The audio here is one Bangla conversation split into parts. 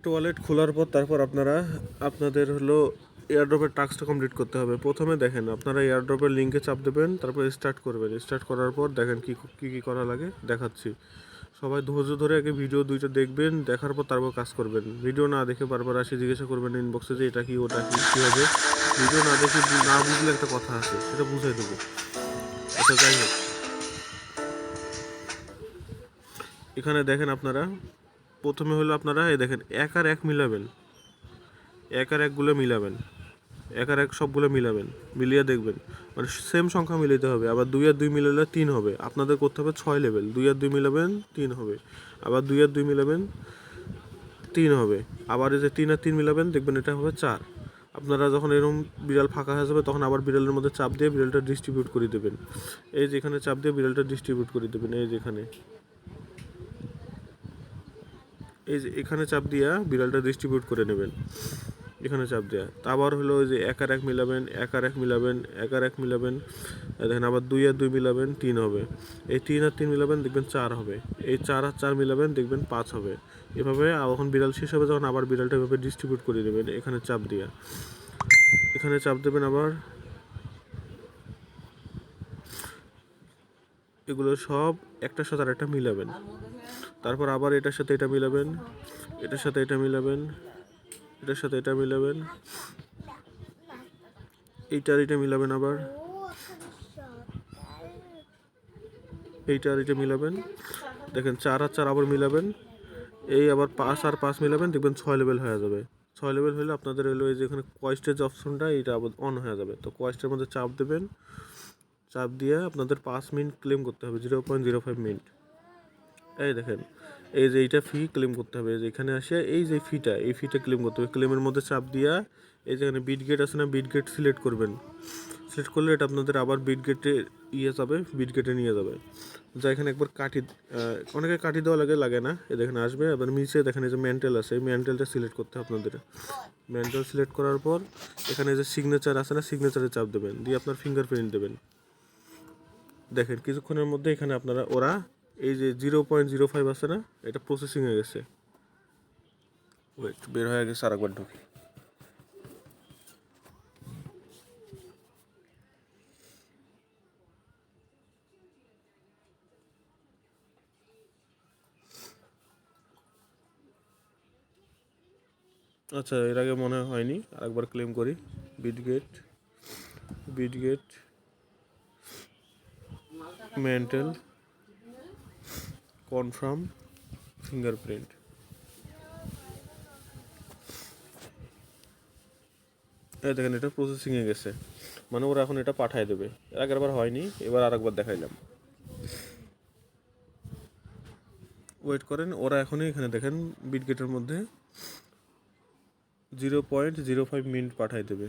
ওয়ালেট খোলার পর তারপর আপনাদের হলো এয়ারড্রপের টাস্কটা কমপ্লিট করতে হবে। প্রথমে দেখেন আপনারা এয়ারড্রপের লিঙ্কে চাপ দেবেন, তারপর স্টার্ট করবেন। স্টার্ট করার পর দেখেন কী কী করা লাগে দেখাচ্ছি। সবাই ধৈর্য ধরে আগে ভিডিও দুইটা দেখবেন, দেখার পর তারপর কাজ করবেন। ভিডিও না দেখে বারবার আসি জিজ্ঞাসা করবেন ইনবক্সে যে এটা কি ওটা কি কী হবে। ভিডিও না দেখে না বুঝলে একটা কথা আছে, সেটা বুঝাই দেবো। আচ্ছা যাই হোক, এখানে দেখেন আপনারা প্রথমে হলো আপনারা এই দেখেন এক আর এক মিলাবেন, এক আর একগুলো মিলাবেন, এক আর এক সবগুলো মিলাবেন, মিলিয়ে দেখবেন মানে সেম সংখ্যা মিলাতে হবে। আবার দুই আর দুই মিলালে 3 হবে, আপনাদের করতে হবে 6 লেভেল। 2 আর 2 মিলাবেন 3 হবে, আবার 2 আর 2 মিলাবেন 3 হবে, আবার এই যে 3 আর 3 মিলাবেন দেখবেন এটা হবে 4। আপনারা যখন এরকম বিড়াল ফাঁকা হয়ে যাবে তখন আবার বিড়ালের মধ্যে চাপ দিয়ে বিড়ালটা ডিস্ট্রিবিউট করে দেবেন। এই যে এখানে চাপ দিয়ে বিড়ালটা ডিস্ট্রিবিউট করে দেবেন, এই যেখানে এই যে এখানে চাপ দিয়া বিড়ালটা ডিস্ট্রিবিউট করে নেবেন, এখানে চাপ দেওয়া। আবার হলো ওই যে এক আর এক মিলাবেন, এক আর এক মিলাবেন, এক আর এক মিলাবেন, দেখেন আবার 2 আর 2 মিলাবেন 3 হবে, এই 3 আর 3 মিলাবেন দেখবেন 4 হবে, এই 4 আর 4 মিলাবেন দেখবেন 5 হবে। এভাবে যখন বিড়াল শেষ হবে তখন আবার বিড়ালটা এভাবে ডিস্ট্রিবিউট করে দেবেন এখানে চাপ দিয়া, এখানে চাপ দেবেন। আবার এগুলো সব একটার সাথে আর একটা মিলাবেন, তারপর আবার এটার সাথে এটা মিলাবেন, এটার সাথে এটা মিলাবেন, এটার সাথে এটা মিলাবেন, এইটা আর এটা মিলাবেন, আবার এইটা আর এটা মিলাবেন, দেখেন 4 আর 4 আবার মিলাবেন, এই আবার 5 আর 5 মিলাবেন দেখবেন 6 লেভেল হয়ে যাবে। 6 লেভেল হলে আপনাদের হলো এই যে এখানে কোয়েস্টের যে অপশনটা এটা আবার অন হয়ে যাবে। তো কোয়েস্টের মধ্যে চাপ দেবেন, চাপ দিয়ে আপনাদের 5 মিনিট ক্লেম করতে হবে, 0.05 মিনিট। এই দেখেন এই যে এইটা ফি ক্লেম করতে হবে, এই যে এখানে আসে এই যে ফিটা, এই ফিটা ক্লেম করতে হবে। ক্লেমের মধ্যে চাপ দিয়া এই যেখানে বিটগেট আছে না, বিটগেট সিলেক্ট করবেন। সিলেক্ট করলে এটা আপনাদের আবার বিটগেটে যাবে, বিটগেটে নিয়ে যাবে। যা এখানে একবার কাটি, অনেকে কাটি দেওয়া লাগে না, এ দেখেন আসবে। এবার নিচে দেখেন এই যে মেন্টাল আছে, এই মেন্টালটা সিলেক্ট করতে হবে আপনাদের। মেন্টাল সিলেক্ট করার পর এখানে যে সিগনেচার আছে না, সিগনেচারে চাপ দেবেন, দিয়ে আপনার ফিঙ্গারপ্রিন্ট দেবেন। দেখেন কিছুক্ষণের মধ্যে এখানে আপনারা ওরা এই যে 0.05 আছে না, এটা প্রসেসিং হয়ে গেছে। ওয়েট, বের হয়ে গেছে, আরেকবার ঢুকি। আচ্ছা, এর আগে মনে হয়নি, আরেকবার ক্লেম করি। Bitget, Bitget mental confirm fingerprint. এই দেখেন এটা প্রসেসিংয়ে গেছে, মানে ওরা এখন এটা পাঠায় দেবে। এর আগের বার হয়নি, এবার আরেকবার দেখাইলাম। ওয়েট করেন, ওরা এখনই এখানে দেখেন বিটগেটের মধ্যে 0.05 মিনিট পাঠায় দেবে।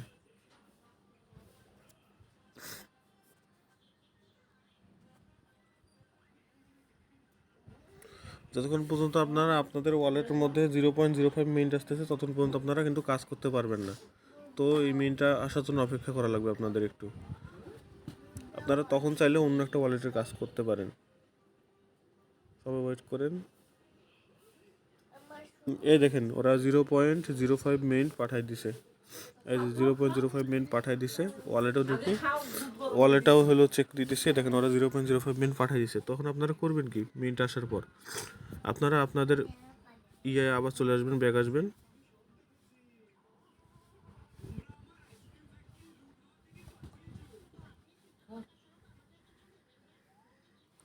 যতক্ষণ পর্যন্ত আপনাদের ওয়ালেটের মধ্যে 0.05 মিনিট আসতেছে ততক্ষণ পর্যন্ত আপনারা কিন্তু কাজ করতে পারবেন না। তো এই মিনিটটা আসার জন্য অপেক্ষা করা লাগবে আপনাদের একটু। আপনারা তখন চাইলে অন্য একটা ওয়ালেটের কাজ করতে পারেন। সবাই ওয়েট করেন। এই দেখেন ওরা 0.05 মিনিট পাঠাই দিছে, এই যে 0.05 মিনিট পাঠাই দিছে। ওয়ালেটও ঢুকে ওয়ালেটটাও হলো চেক দিতেছে, দেখেন ওরা 0.05 মিনিট পাঠাই দিছে। তখন আপনারা করবেন কি, মিনিট আসার পর আপনারা আপনাদের আবার চলে আসবেন, ব্যাগ আসবেন।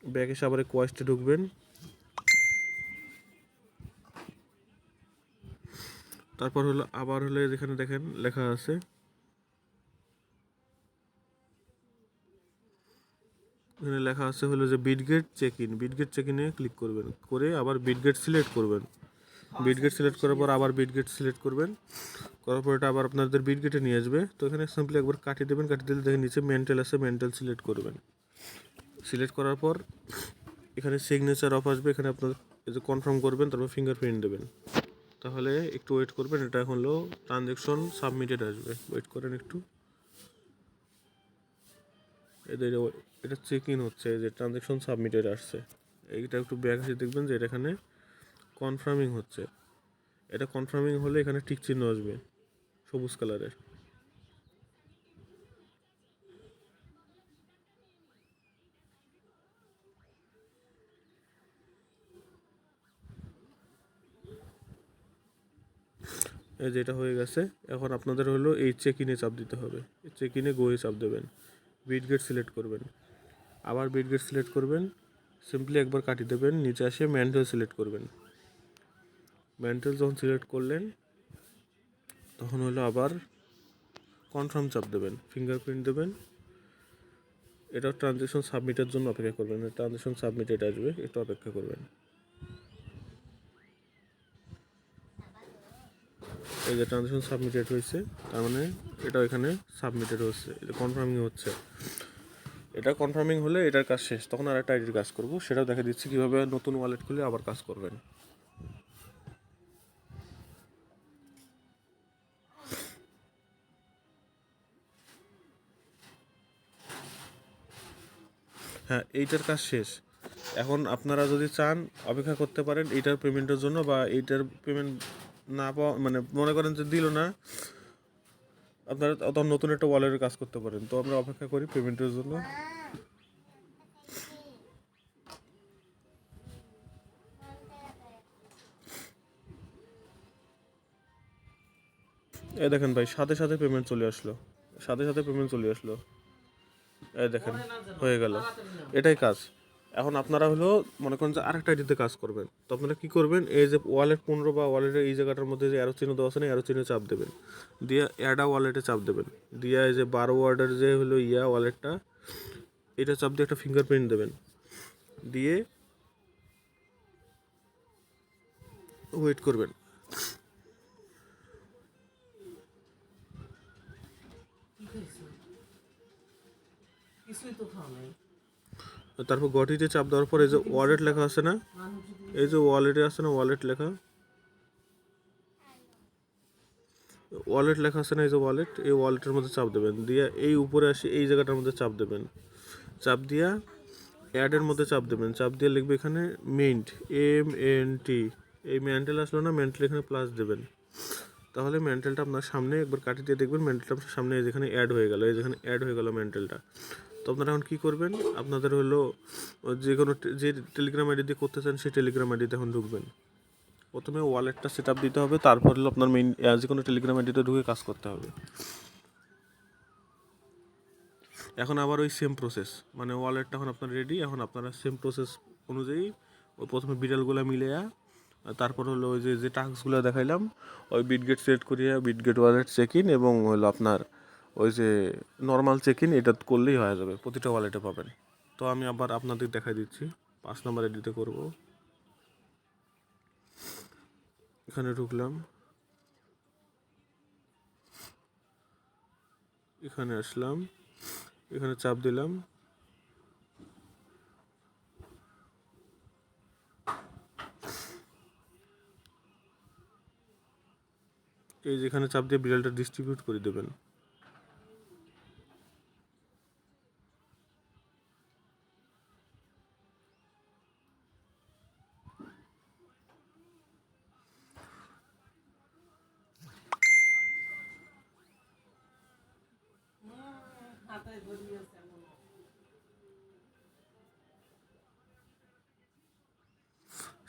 ব্যাগ এসে আবার কোয়েস্টে ঢুকবেন। তারপর হলো আবার হলো যেখানে দেখেন লেখা আছে, এখানে লেখা আছে হলো যে Bitget check in, Bitget check ইনে ক্লিক করবেন, করে আবার বিটগেট সিলেক্ট করবেন। বিটগেট সিলেক্ট করার পর আবার বিটগেট সিলেক্ট করবেন, করার পর এটা আবার আপনাদের বিটগেটে নিয়ে আসবে। তো এখানে সিম্পলি একবার কাটিয়ে দেবেন, কাটিয়ে দিলে দেখেন নিচে মেন্টাল আছে, মেন্টাল সিলেক্ট করবেন। সিলেক্ট করার পর এখানে সিগনেচার অফ আসবে, এখানে আপনার এই যে কনফার্ম করবেন, তারপর ফিঙ্গারপ্রিন্ট দেবেন। তাহলে একটু ওয়েট করবেন, এটা হলো ট্রানজ্যাকশন সাবমিটেড আসবে। ওয়েট করেন একটু, এদের এটা চেক ইন হচ্ছে, যে ট্রানজ্যাকশন সাবমিটেড আসছে। এইটা একটু ব্যাক এসে দেখবেন যে এটা এখানে কনফার্মিং হচ্ছে। এটা কনফার্মিং হলে এখানে টিক চিহ্ন আসবে সবুজ কালারের। এই যে এটা হয়ে গেছে। এখন আপনাদের হলো এই চেক ইনে চাপ দিতে হবে। চেক ইনে গোয়ে চাপ দেবেন, বিট গেট সিলেক্ট করবেন, আবার বিট গেট সিলেক্ট করবেন, সিম্পলি একবার কাটি দেবেন, নিচে আসে ম্যান্টেল সিলেক্ট করবেন। ম্যান্টেল যখন সিলেক্ট করলেন তখন হলো আবার কনফার্ম চাপ দেবেন, ফিঙ্গারপ্রিন্ট দেবেন। এটা ট্রানজ্যাকশন সাবমিটের জন্য অপেক্ষা করবেন, ট্রানজ্যাকশন সাবমিটেড আসবে, একটু অপেক্ষা করবেন। এই যে ট্রানজ্যাকশন সাবমিটেড হয়েছে, তার মানে এটা এখানে সাবমিটেড হচ্ছে, এটা কনফার্মিং হচ্ছে। এটা কনফার্মিং হলে এটার কাজ শেষ, তখন আর একটা আইডির কাজ করব, সেটাও দেখা দিচ্ছি কীভাবে নতুন ওয়ালেট খুলে আবার কাজ করবেন। হ্যাঁ, এইটার কাজ শেষ। এখন আপনারা যদি চান অপেক্ষা করতে পারেন এইটার পেমেন্টের জন্য, বা এইটার পেমেন্ট না পাওয়া মানে মনে করেন যে দিল না, আপনারা তখন নতুন একটা ওয়ালেটের কাজ করতে পারেন। তো আমরা অপেক্ষা করি পেমেন্টের জন্য। এই দেখেন ভাই, সাথে সাথে পেমেন্ট চলে আসলো, সাথে সাথে পেমেন্ট চলে আসলো। এই দেখেন হয়ে গেল, এটাই কাজ। এখন আপনারা হলো মনে করেন যে আরেকটা আইডিতে কাজ করবেন, তো আপনারা কী করবেন, এই যে ওয়ালেট 15 বা ওয়ালেটের এই জায়গাটার মধ্যে যে অ্যারো চিহ্ন দেওয়া আছে না, অ্যারো চিহ্নে চাপ দেবেন, দিয়ে অ্যাডা ওয়ালেটে চাপ দেবেন, দিয়ে এই যে 12 ওয়ার্ডের যে হলো ওয়ালেটটা, এটা চাপ দিয়ে একটা ফিঙ্গারপ্রিন্ট দেবেন, দিয়ে ওয়েট করবেন। তারপর গটিতে চাপ দেওয়ার পর এই যে ওয়ালেট লেখা আছে না, এই যে ওয়ালেটে আছে না ওয়ালেট লেখা, ওয়ালেট লেখা আছে না, এই যে ওয়ালেট, এই ওয়ালেটের মধ্যে চাপ দেবেন, দিয়ে এই উপরে আসি এই জায়গাটার মধ্যে চাপ দেবেন, চাপ দিয়া অ্যাডের মধ্যে চাপ দেবেন, চাপ দিয়ে লিখবে এখানে মিন্ট, MNT। এই মেন্টাল আসলো না, মেন্টাল এখানে প্লাস দেবেন, তাহলে মেন্টালটা আপনার সামনে একবার কাটি দিয়ে দেখবেন মেন্টালটা আপনার সামনে যেখানে অ্যাড হয়ে গেল, এই যেখানে অ্যাড হয়ে গেল মেন্টালটা। তো আপনারা এখন কী করবেন, আপনাদের হলো যে কোনো যে টেলিগ্রাম আইডি দিয়ে করতে চান সেই টেলিগ্রাম আইডিতে এখন ঢুকবেন। প্রথমে ওয়ালেটটা সেট আপ দিতে হবে, তারপর হলো আপনার মেইন যে কোনো টেলিগ্রাম আইডিতে ঢুকে কাজ করতে হবে। এখন আবার ওই সেম প্রসেস, মানে ওয়ালেটটা এখন আপনার রেডি। এখন আপনারা সেম প্রসেস অনুযায়ী ওই প্রথমে বিড়ালগুলো মিলেয়া, তারপর হলো ওই যে টাস্কগুলো দেখাইলাম, ওই বিটগেট সিলেক্ট করিয়া বিটগেট ওয়ালেট চেক ইন এবং হলো আপনার ওই যে নর্মাল চেক ইন, এটা করলেই হয়ে যাবে, প্রতিটা ওয়ালেটে পাবেন। তো আমি আবার আপনাদের দেখাই দিচ্ছি, 5 নম্বর আইডিতে করব। এখানে ঢুকলাম, এখানে আসলাম, এখানে চাপ দিলাম, এই যেখানে চাপ দিয়ে বিড়ালটা ডিস্ট্রিবিউট করে দেবেন।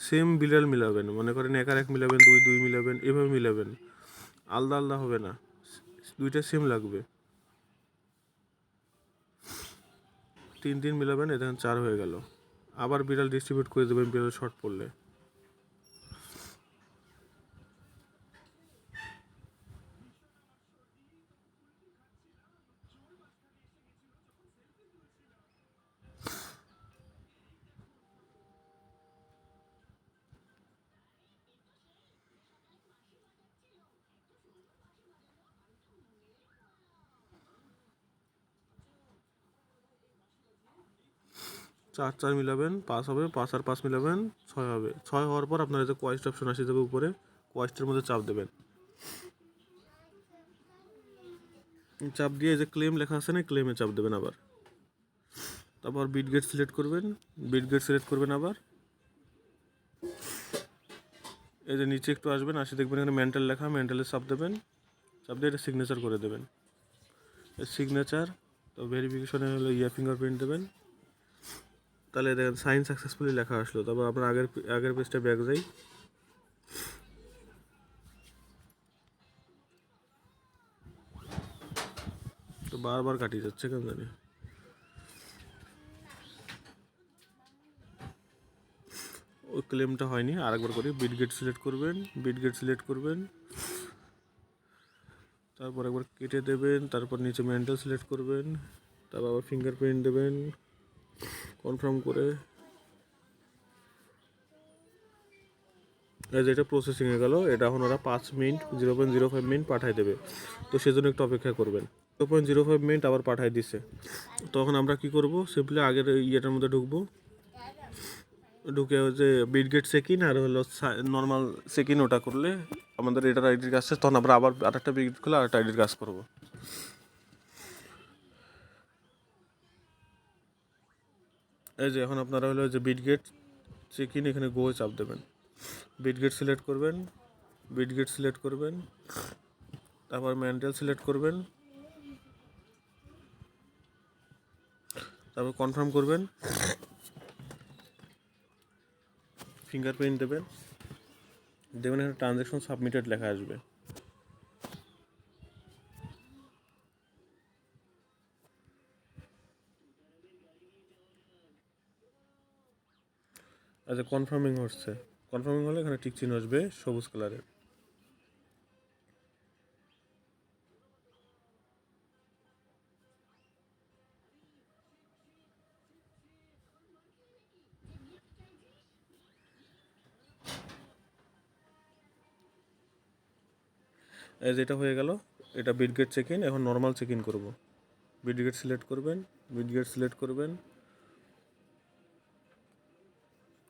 সেম বিড়াল মিলাবেন, মনে করেন 1 আর 1 মিলাবেন, 2 2 মিলাবেন, এভাবে মিলাবেন, আলাদা আলাদা হবে না, দুইটা সেম লাগবে। 3 3 মিলাবেন, এটা 4 হয়ে গেল। আবার বিড়াল ডিস্ট্রিবিউট করে দেবেন বিড়াল শর্ট পড়লে। চার চার মিলাবেন, 5 হবে, 5 আর 5 মিলাবেন, 6 হবে। 6 হওয়ার পর আপনার যে কোয়েস্ট অপশন আসে যাবে উপরে, কোয়েস্টের মধ্যে চাপ দেবেন, চাপ দিয়ে যে ক্লেম লেখা আছে না, ক্লেমে চাপ দেবেন আবার। তারপর বিটগেট সিলেক্ট করবেন, বিটগেট সিলেক্ট করবেন আবার, এই যে নিচে একটু আসবেন, আসে দেখবেন এখানে মেন্টাল লেখা, মেন্টালে চাপ দেবেন, চাপ দিয়ে এটা সিগনেচার করে দেবেন। সিগনেচার তো ভেরিফিকেশনে হলো ফিঙ্গারপ্রিন্ট দেবেন। তাহলে দেখেন সাইন সাকসেসফুলি লেখা আসলো। তারপর আপনার আগের পেজটা ব্যাক যাই। তো বারবার কাটিয়ে যাচ্ছে কেন জানি। ওই ক্লেমটা হয়নি, আরেকবার করি। বিটগেট সিলেক্ট করবেন, বিটগেট সিলেক্ট করবেন, তারপর একবার কেটে দেবেন, তারপর নিচে মেন্টাল সিলেক্ট করবেন, তারপর আবার ফিঙ্গারপ্রিন্ট দেবেন কনফার্ম করে। যেটা প্রসেসিংয়ে গেল, এটা এখন ওরা 5 মিনিট 0.05 মিনিট পাঠাই দেবে। তো সেজন্য একটু অপেক্ষা করবেন। 0.05 মিনিট আবার পাঠাই দিছে। তখন আমরা কি করব, সিম্পলি আগের ইয়েটার মধ্যে ঢুকবো, ঢুকে যে বিটগেট চেক-ইন আর হলো নর্মাল চেক-ইন, ওটা করলে আমাদের এটার আইডির কাজ শেষ। তখন আমরা আবার আরেকটা বিটগেট খুলে আরেকটা আইডির কাজ করব। এই যে এখন আপনারা হলো যে বিটগেট চেক-ইন, এখানে গো চাপ দেবেন, বিটগেট সিলেক্ট করবেন, বিটগেট সিলেক্ট করবেন, তারপর মেন্টাল সিলেক্ট করবেন, তারপর কনফার্ম করবেন, ফিঙ্গারপ্রিন্ট দেবেন, দেখবেন এখানে ট্রানজ্যাকশন সাবমিটেড লেখা আসবে। আচ্ছা, কনফার্মিং হচ্ছে। কনফার্মিং হলে এখানে টিক চিহ্ন আসবে সবুজ কালারের। যেটা হয়ে গেল, এটা বিটগেট চেক ইন। এখন নর্মাল চেক ইন করবো। বিটগেট সিলেক্ট করবেন, বিটগেট সিলেক্ট করবেন,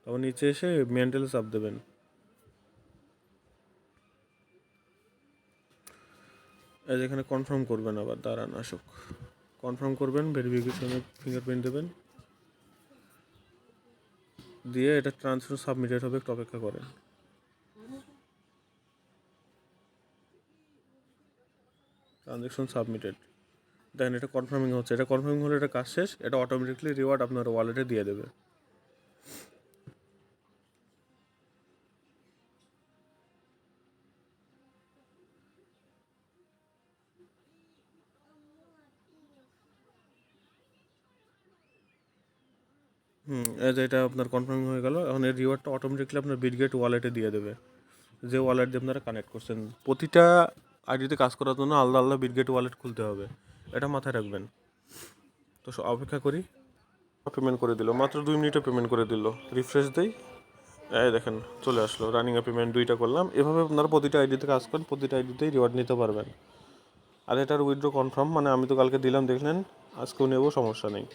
তারপর নিচে এসে মেন্টালে চাপ দেবেন। এখানে কনফার্ম করবেন, আবার দাঁড়ান আসুক, কনফার্ম করবেন, ভেরিফিকেশনে ফিঙ্গারপ্রিন্ট দেবেন, দিয়ে এটা ট্রান্সফার সাবমিটেড হবে, একটু অপেক্ষা করেন। ট্রানজ্যাকশন সাবমিটেড, দেখেন এটা কনফার্মিং হচ্ছে। এটা কনফার্মিং হলে এটা কাজ শেষ। এটা অটোমেটিকলি রিওয়ার্ড আপনার ওয়ালেটে দিয়ে দেবে। এটা আপনার কনফার্মিং হয়ে গেল। এখন এর রিওয়ার্ডটা অটোমেটিকলি আপনার বিটগেট ওয়ালেটে দিয়ে দেবে, যে ওয়ালেট দিয়ে আপনারা কানেক্ট করছেন। প্রতিটা আইডিতে কাজ করার জন্য আলাদা আলাদা বিটগেট ওয়ালেট খুলতে হবে, এটা মাথায় রাখবেন। তো অপেক্ষা করি। পেমেন্ট করে দিল, মাত্র 2 মিনিটে পেমেন্ট করে দিল। রিফ্রেশ দেই, এই দেখেন চলে আসলো। রানিংয়ে পেমেন্ট 2টা করলাম। এভাবে আপনারা প্রতিটা আইডিতে কাজ করেন, প্রতিটা আইডিতেই রিওয়ার্ড নিতে পারবেন। আর এটার উইথড্র কনফার্ম, মানে আমি তো কালকে দিলাম, দেখলেন, আজকেও নেবো, সমস্যা নেই।